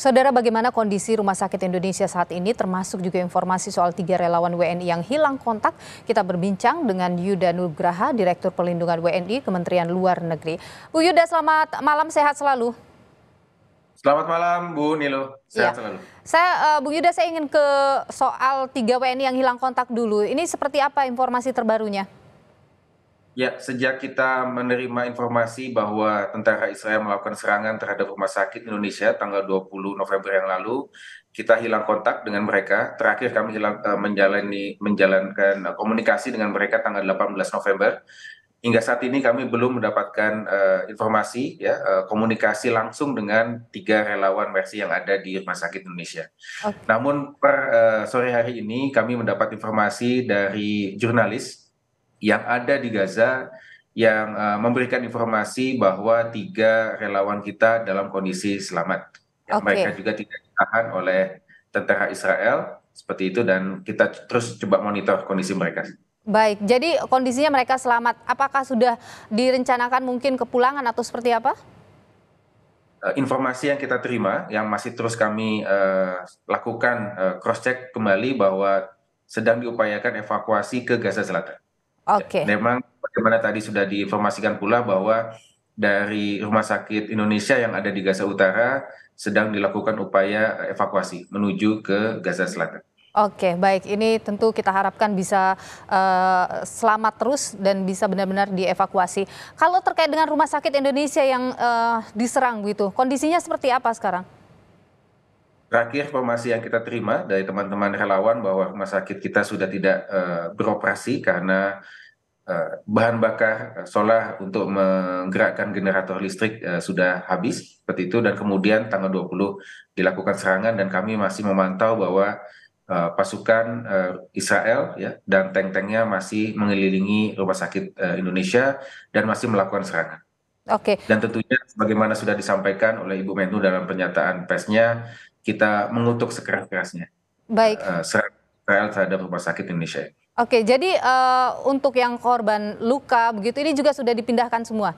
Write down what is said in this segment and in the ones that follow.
Saudara, bagaimana kondisi Rumah Sakit Indonesia saat ini, termasuk juga informasi soal 3 relawan WNI yang hilang kontak? Kita berbincang dengan Yuda Nugraha, Direktur Perlindungan WNI Kementerian Luar Negeri. Bu Yuda, selamat malam, sehat selalu. Selamat malam Bu Nilo, Ya, sehat selalu. Bu Yuda, saya ingin ke soal 3 WNI yang hilang kontak dulu. Ini seperti apa informasi terbarunya? Ya, sejak kita menerima informasi bahwa tentara Israel melakukan serangan terhadap rumah sakit Indonesia tanggal 20 November yang lalu, kita hilang kontak dengan mereka. Terakhir kami menjalankan komunikasi dengan mereka tanggal 18 November. Hingga saat ini kami belum mendapatkan informasi, komunikasi langsung dengan 3 relawan Mercy yang ada di Rumah Sakit Indonesia. Oke. Namun per sore hari ini kami mendapat informasi dari jurnalis yang ada di Gaza yang memberikan informasi bahwa 3 relawan kita dalam kondisi selamat. Ya, mereka Oke. juga tidak ditahan oleh tentara Israel seperti itu, dan kita terus coba monitor kondisi mereka. Baik, jadi kondisinya mereka selamat. Apakah sudah direncanakan mungkin kepulangan atau seperti apa? Informasi yang kita terima, yang masih terus kami lakukan cross check kembali, bahwa sedang diupayakan evakuasi ke Gaza Selatan. Ya, Oke. memang bagaimana tadi sudah diinformasikan pula bahwa dari Rumah Sakit Indonesia yang ada di Gaza Utara sedang dilakukan upaya evakuasi menuju ke Gaza Selatan. Oke, baik. Ini tentu kita harapkan bisa selamat terus dan bisa benar-benar dievakuasi. Kalau terkait dengan Rumah Sakit Indonesia yang diserang begitu, kondisinya seperti apa sekarang? Terakhir informasi yang kita terima dari teman-teman relawan bahwa rumah sakit kita sudah tidak beroperasi karena bahan bakar solar untuk menggerakkan generator listrik sudah habis seperti itu, dan kemudian tanggal 20 dilakukan serangan, dan kami masih memantau bahwa pasukan Israel, ya, dan tank-tanknya masih mengelilingi rumah sakit Indonesia dan masih melakukan serangan. Oke, Dan tentunya sebagaimana sudah disampaikan oleh Ibu Menlu dalam pernyataan persnya, kita mengutuk sekeras-kerasnya baik. serangan Israel terhadap rumah sakit Indonesia. Oke, jadi untuk yang korban luka begitu ini juga sudah dipindahkan semua?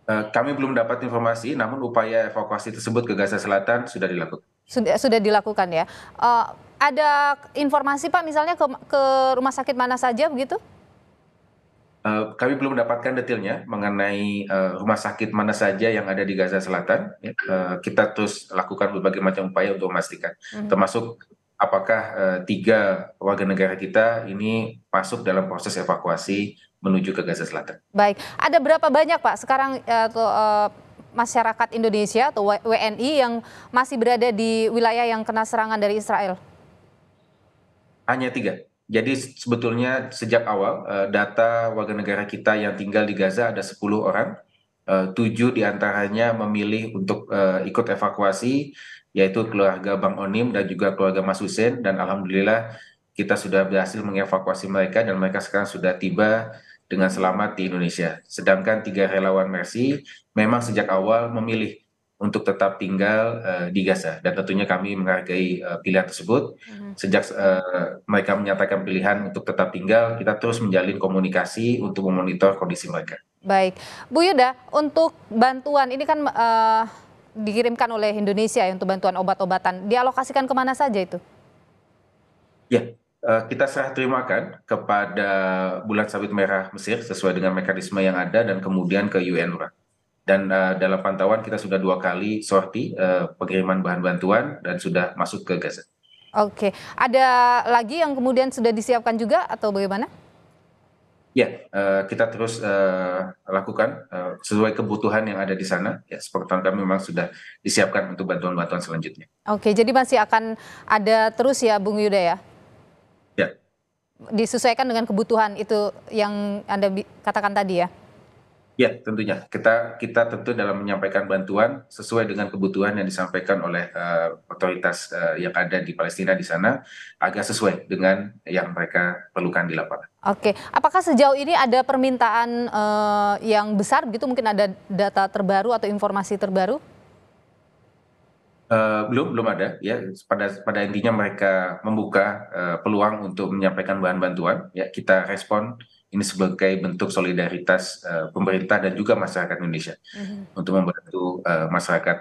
Kami belum dapat informasi, namun upaya evakuasi tersebut ke Gaza Selatan sudah dilakukan. Sudah dilakukan ya. Ada informasi Pak misalnya ke rumah sakit mana saja begitu? Kami belum mendapatkan detailnya mengenai rumah sakit mana saja yang ada di Gaza Selatan. Ya. Kita terus lakukan berbagai macam upaya untuk memastikan, termasuk apakah 3 warga negara kita ini masuk dalam proses evakuasi menuju ke Gaza Selatan. Baik, ada berapa banyak Pak sekarang masyarakat Indonesia atau WNI yang masih berada di wilayah yang kena serangan dari Israel? Hanya 3. Jadi sebetulnya sejak awal data warga negara kita yang tinggal di Gaza ada 10 orang, 7 diantaranya memilih untuk ikut evakuasi, yaitu keluarga Bang Onim dan juga keluarga Mas Hussein, dan alhamdulillah kita sudah berhasil mengevakuasi mereka dan mereka sekarang sudah tiba dengan selamat di Indonesia. Sedangkan 3 relawan Mercy memang sejak awal memilih untuk tetap tinggal di Gaza, dan tentunya kami menghargai pilihan tersebut. Sejak mereka menyatakan pilihan untuk tetap tinggal, kita terus menjalin komunikasi untuk memonitor kondisi mereka. Baik, Bu Yuda, untuk bantuan ini kan dikirimkan oleh Indonesia ya, untuk bantuan obat-obatan, dialokasikan kemana saja itu? Ya, kita serah terimakan kepada Bulan Sabit Merah Mesir sesuai dengan mekanisme yang ada, dan kemudian ke UNRWA. Dan dalam pantauan kita sudah 2 kali sorti pengiriman bahan bantuan dan sudah masuk ke Gaza. Oke, ada lagi yang kemudian sudah disiapkan juga atau bagaimana? Ya, kita terus lakukan sesuai kebutuhan yang ada di sana. Ya, seperti kami memang sudah disiapkan untuk bantuan-bantuan selanjutnya. Oke, jadi masih akan ada terus ya, Bung Yuda ya? Ya, Disesuaikan dengan kebutuhan itu yang Anda katakan tadi ya? ya, tentunya kita tentu dalam menyampaikan bantuan sesuai dengan kebutuhan yang disampaikan oleh otoritas yang ada di Palestina di sana, agar sesuai dengan yang mereka perlukan di lapangan. Oke, apakah sejauh ini ada permintaan yang besar gitu, mungkin ada data terbaru atau informasi terbaru? Belum ada ya. Pada intinya mereka membuka peluang untuk menyampaikan bahan bantuan. Ya, kita respon ini sebagai bentuk solidaritas pemerintah dan juga masyarakat Indonesia untuk membantu masyarakat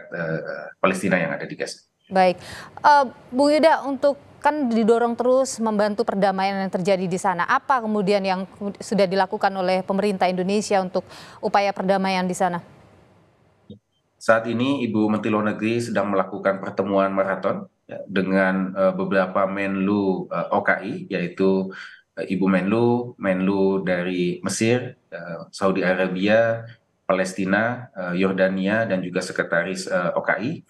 Palestina yang ada di Gaza. Baik, Bung Yuda, untuk kan didorong terus membantu perdamaian yang terjadi di sana. Apa kemudian yang sudah dilakukan oleh pemerintah Indonesia untuk upaya perdamaian di sana? Saat ini Ibu Menteri Luar Negeri sedang melakukan pertemuan maraton ya, dengan beberapa Menlu OKI, yaitu Ibu Menlu dari Mesir, Saudi Arabia, Palestina, Yordania, dan juga Sekretaris OKI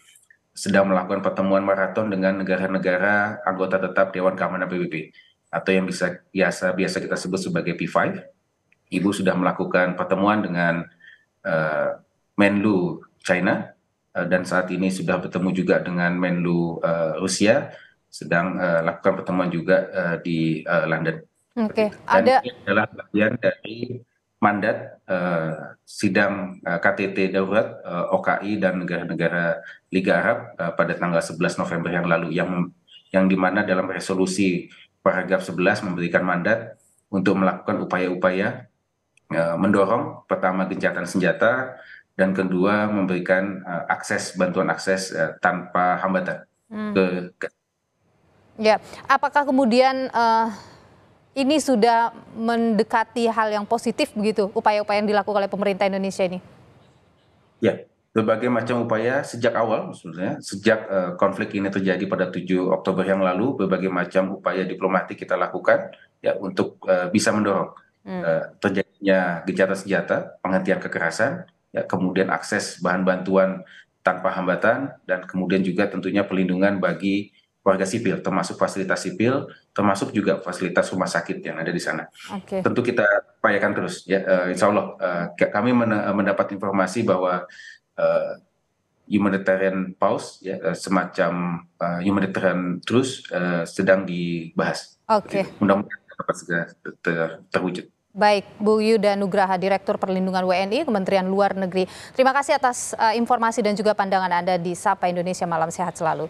sedang melakukan pertemuan maraton dengan negara-negara anggota tetap Dewan Keamanan PBB atau yang biasa kita sebut sebagai P5. Ibu sudah melakukan pertemuan dengan Menlu China dan saat ini sudah bertemu juga dengan Menlu Rusia, sedang lakukan pertemuan juga di London. Oke, Dan ada. ini adalah bagian dari mandat sidang KTT darurat OKI dan negara-negara Liga Arab pada tanggal 11 November yang lalu, yang dimana dalam resolusi paragraf 11 memberikan mandat untuk melakukan upaya-upaya mendorong pertama gencatan senjata dan kedua memberikan bantuan akses tanpa hambatan ke. Ya, apakah kemudian ini sudah mendekati hal yang positif begitu, upaya-upaya yang dilakukan oleh pemerintah Indonesia ini? Ya, berbagai macam upaya sejak awal, sebenarnya sejak konflik ini terjadi pada 7 Oktober yang lalu, berbagai macam upaya diplomatik kita lakukan ya untuk bisa mendorong terjadinya gencatan senjata, penghentian kekerasan, ya, kemudian akses bahan bantuan tanpa hambatan, dan kemudian juga tentunya pelindungan bagi warga sipil, termasuk fasilitas sipil, termasuk juga fasilitas rumah sakit yang ada di sana. Oke. Tentu kita upayakan terus, ya, insya Allah kami mendapat informasi bahwa humanitarian pause, ya, semacam humanitarian truce sedang dibahas. Oke. Mudah-mudahan dapat segera terwujud. Baik, Bu Yuda Nugraha, Direktur Perlindungan WNI, Kementerian Luar Negeri. Terima kasih atas informasi dan juga pandangan Anda di Sapa Indonesia. Malam sehat selalu.